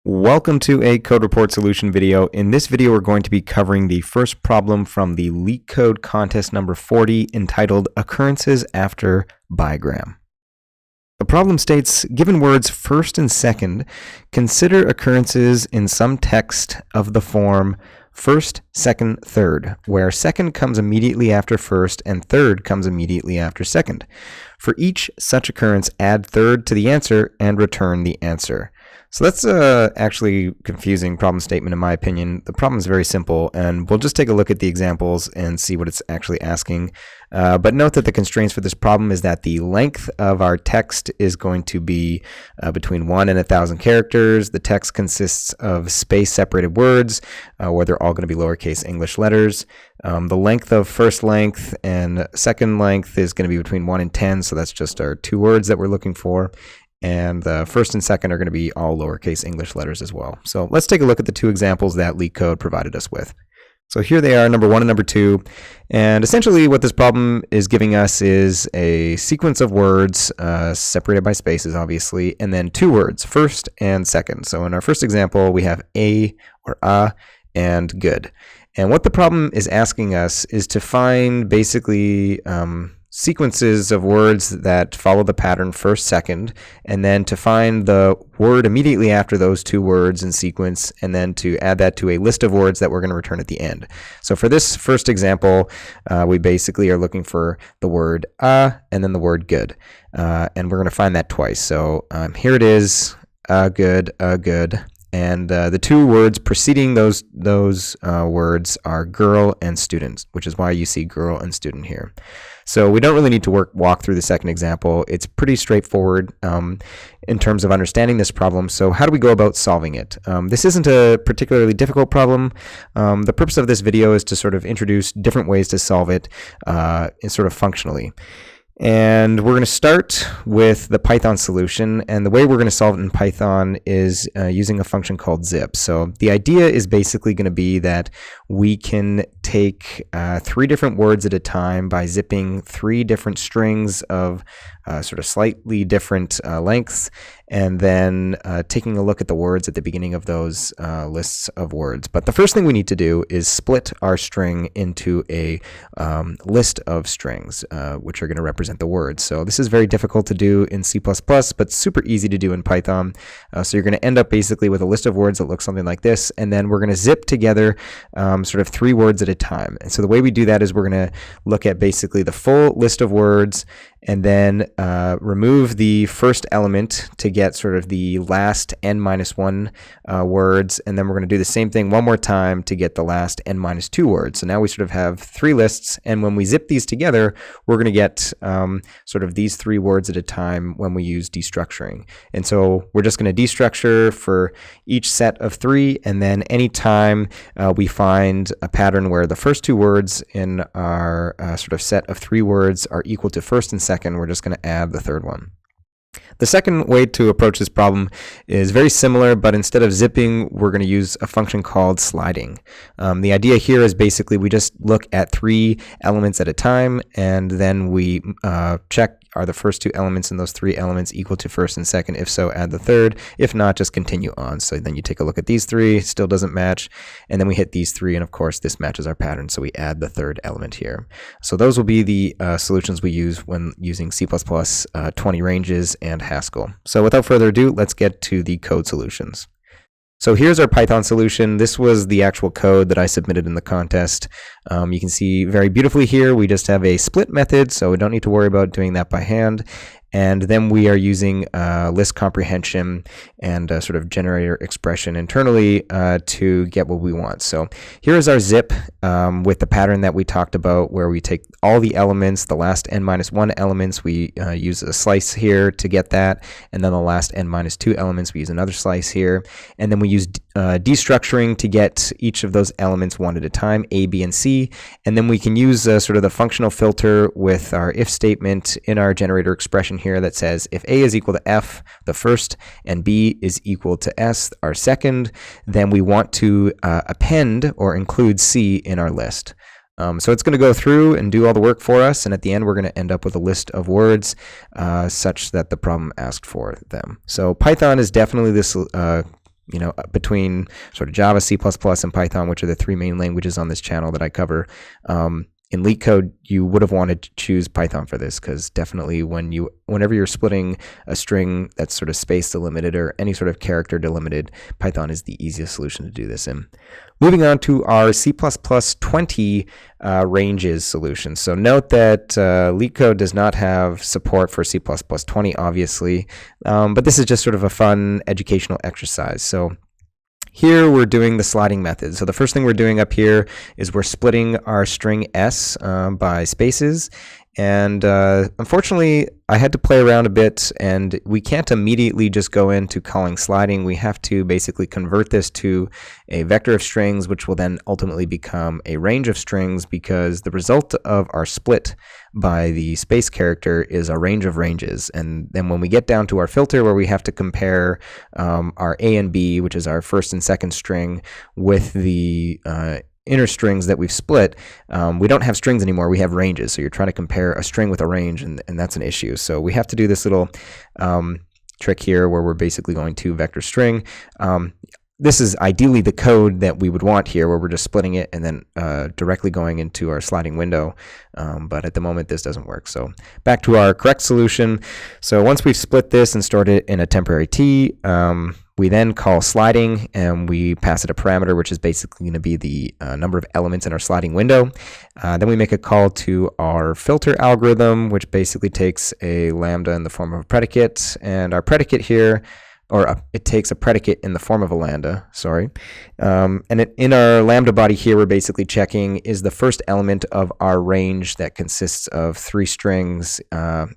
Welcome to a code report solution video. In this video, we're going to be covering the first problem from the LeetCode contest number 40 entitled Occurrences after Bigram. The problem states, given words first and second, consider occurrences in some text of the form first, second, third, where second comes immediately after first and third comes immediately after second. For each such occurrence, add third to the answer and return the answer. So that's actually confusing problem statement in my opinion. The problem is very simple, and we'll just take a look at the examples and see what it's actually asking. But note that the constraints for this problem is that the length of our text is going to be between 1 and 1,000 characters. The text consists of space-separated words, where they're all going to be lowercase English letters. The length of first length and second length is going to be between 1 and 10, so that's just our two words that we're looking for. And the first and second are going to be all lowercase English letters as well. So let's take a look at the two examples that LeetCode provided us with. So here they are, number 1 and number 2. And essentially what this problem is giving us is a sequence of words separated by spaces, obviously, and then two words, first and second. So in our first example, we have a or a and good. And what the problem is asking us is to find basically sequences of words that follow the pattern first, second, and then to find the word immediately after those two words in sequence, and then to add that to a list of words that we're going to return at the end. So for this first example, we basically are looking for the word and then the word good. And we're going to find that twice. So here it is, good, good. And the two words preceding those words are girl and student, which is why you see girl and student here. So we don't really need to walk through the second example. It's pretty straightforward in terms of understanding this problem. So how do we go about solving it? This isn't a particularly difficult problem. The purpose of this video is to sort of introduce different ways to solve it sort of functionally. And we're going to start with the Python solution, and the way we're going to solve it in Python is using a function called zip. So the idea is basically going to be that we can take 3 different words at a time by zipping 3 different strings of sort of slightly different lengths, and then taking a look at the words at the beginning of those lists of words. But the first thing we need to do is split our string into a list of strings, which are going to represent the words. So this is very difficult to do in C++, but super easy to do in Python. So you're going to end up basically with a list of words that looks something like this, and then we're going to zip together sort of 3 words at a time. And so the way we do that is we're going to look at basically the full list of words, and then remove the first element to get sort of the last n-1 words, and then we're going to do the same thing one more time to get the last n-2 words. So now we sort of have 3 lists, and when we zip these together, we're going to get sort of these 3 words at a time when we use destructuring. And so we're just going to destructure for each set of 3, and then anytime we find a pattern where the first 2 words in our sort of set of 3 words are equal to first and second, we're just going to add the third one. The second way to approach this problem is very similar, but instead of zipping, we're going to use a function called sliding. The idea here is basically we just look at 3 elements at a time, and then we check, are the first 2 elements in those 3 elements equal to first and second? If so, add the third. If not, just continue on. So then you take a look at these 3, still doesn't match, and then we hit these 3, and of course this matches our pattern, so we add the third element here. So those will be the solutions we use when using C++, 20 ranges, and Haskell. So without further ado, let's get to the code solutions. So here's our Python solution. This was the actual code that I submitted in the contest. You can see very beautifully here, we just have a split method, so we don't need to worry about doing that by hand. And then we are using list comprehension and sort of generator expression internally to get what we want. So here is our zip with the pattern that we talked about, where we take all the elements, the last n-1 elements, we use a slice here to get that, and then the last n-2 elements, we use another slice here, and then we use destructuring to get each of those elements one at a time, A, B, and C, and then we can use sort of the functional filter with our if statement in our generator expression here that says if A is equal to F, the first, and B is equal to S, our second, then we want to append or include C in our list. So it's going to go through and do all the work for us, and at the end we're going to end up with a list of words such that the problem asked for them. So Python is definitely this between sort of Java, C++, and Python, which are the three main languages on this channel that I cover. In LeetCode, you would have wanted to choose Python for this, because definitely whenever you're splitting a string that's sort of space delimited or any sort of character delimited, Python is the easiest solution to do this in. Moving on to our C++ 20 ranges solution. So note that LeetCode does not have support for C++ 20, obviously, but this is just sort of a fun educational exercise. So here we're doing the sliding method. So the first thing we're doing up here is we're splitting our string s by spaces. And unfortunately, I had to play around a bit, and we can't immediately just go into calling sliding. We have to basically convert this to a vector of strings, which will then ultimately become a range of strings, because the result of our split by the space character is a range of ranges. And then when we get down to our filter, where we have to compare our A and B, which is our first and second string, with the inner strings that we've split, we don't have strings anymore, we have ranges. So you're trying to compare a string with a range, and that's an issue. So we have to do this little trick here where we're basically going to vector string. This is ideally the code that we would want here, where we're just splitting it and then directly going into our sliding window. But at the moment, this doesn't work. So back to our correct solution. So once we've split this and stored it in a temporary t, we then call sliding, and we pass it a parameter, which is basically going to be the number of elements in our sliding window. Then we make a call to our filter algorithm, which basically takes a lambda in the form of a predicate, and our predicate here, it takes a predicate in the form of a lambda, sorry. In our lambda body here, we're basically checking, is the first element of our range that consists of 3 strings,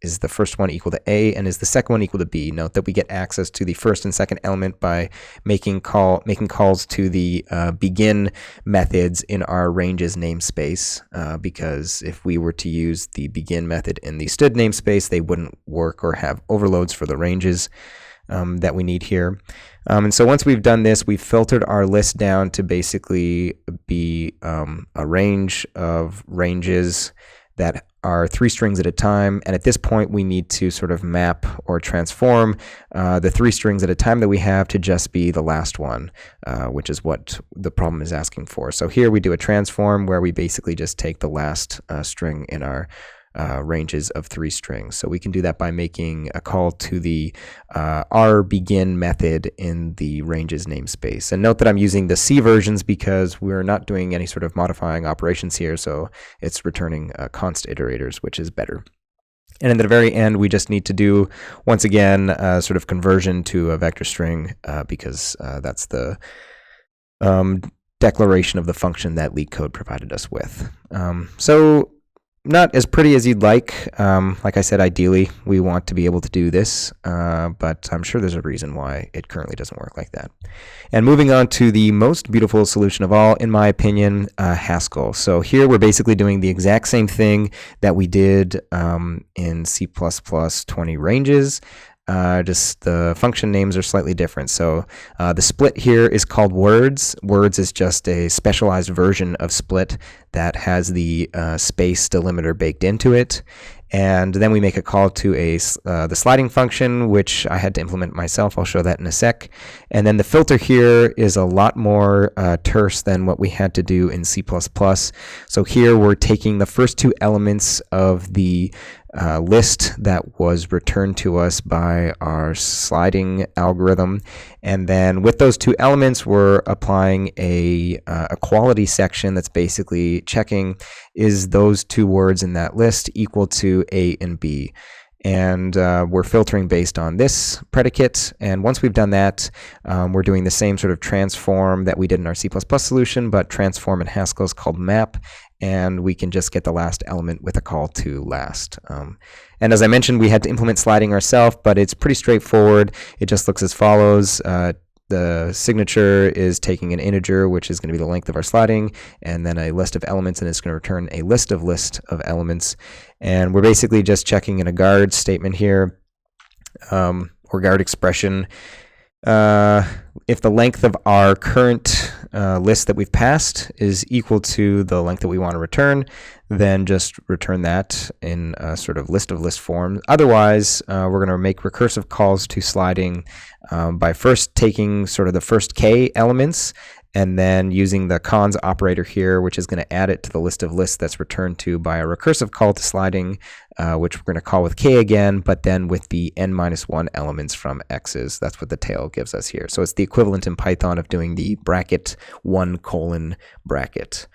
is the first one equal to A, and is the second one equal to B? Note that we get access to the first and second element by making calls to the begin methods in our ranges namespace, because if we were to use the begin method in the std namespace, they wouldn't work or have overloads for the ranges that we need here. And so once we've done this, we've filtered our list down to basically be a range of ranges that are 3 strings at a time. And at this point, we need to sort of map or transform the 3 strings at a time that we have to just be the last one, which is what the problem is asking for. So here we do a transform where we basically just take the last string in our ranges of 3 strings. So we can do that by making a call to the our begin method in the ranges namespace. And note that I'm using the C versions because we're not doing any sort of modifying operations here, so it's returning const iterators, which is better. And in the very end, we just need to do, once again, sort of conversion to a vector string, because that's the declaration of the function that LeetCode provided us with. So not as pretty as you'd like. Like I said, ideally, we want to be able to do this, but I'm sure there's a reason why it currently doesn't work like that. And moving on to the most beautiful solution of all, in my opinion, Haskell. So here we're basically doing the exact same thing that we did in C++ 20 ranges. Just the function names are slightly different. So the split here is called words. Words is just a specialized version of split that has the space delimiter baked into it. And then we make a call to the sliding function, which I had to implement myself. I'll show that in a sec. And then the filter here is a lot more terse than what we had to do in C++. So here we're taking the first 2 elements of the list that was returned to us by our sliding algorithm, and then with those 2 elements we're applying a equality section that's basically checking, is those 2 words in that list equal to A and B. And we're filtering based on this predicate. And once we've done that, we're doing the same sort of transform that we did in our C++ solution, but transform in Haskell is called map, and we can just get the last element with a call to last. And as I mentioned, we had to implement sliding ourselves, but it's pretty straightforward. It just looks as follows. The signature is taking an integer, which is going to be the length of our sliding, and then a list of elements, and it's going to return a list of elements. And we're basically just checking in a guard statement here, or guard expression. If the length of our current list that we've passed is equal to the length that we want to return, then just return that in a sort of list of list form. Otherwise, we're going to make recursive calls to sliding by first taking sort of the first k elements and then using the cons operator here, which is going to add it to the list of lists that's returned to by a recursive call to sliding, which we're going to call with k again, but then with the n-1 elements from x's. That's what the tail gives us here. So it's the equivalent in Python of doing the bracket 1 colon bracket.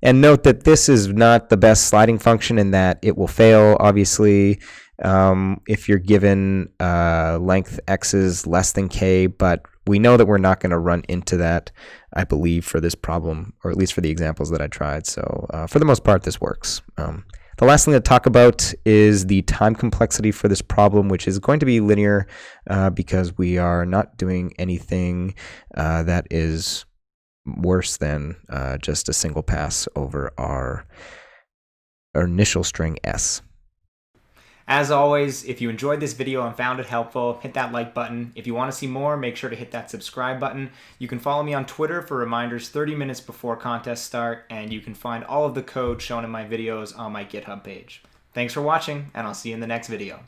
And note that this is not the best sliding function in that it will fail, obviously, if you're given length x's less than k, but we know that we're not going to run into that, I believe, for this problem, or at least for the examples that I tried. So for the most part, this works. The last thing to talk about is the time complexity for this problem, which is going to be linear because we are not doing anything that is worse than just a single pass over our initial string s. As always, if you enjoyed this video and found it helpful, hit that like button. If you want to see more, make sure to hit that subscribe button. You can follow me on Twitter for reminders 30 minutes before contests start, and you can find all of the code shown in my videos on my GitHub page. Thanks for watching, and I'll see you in the next video.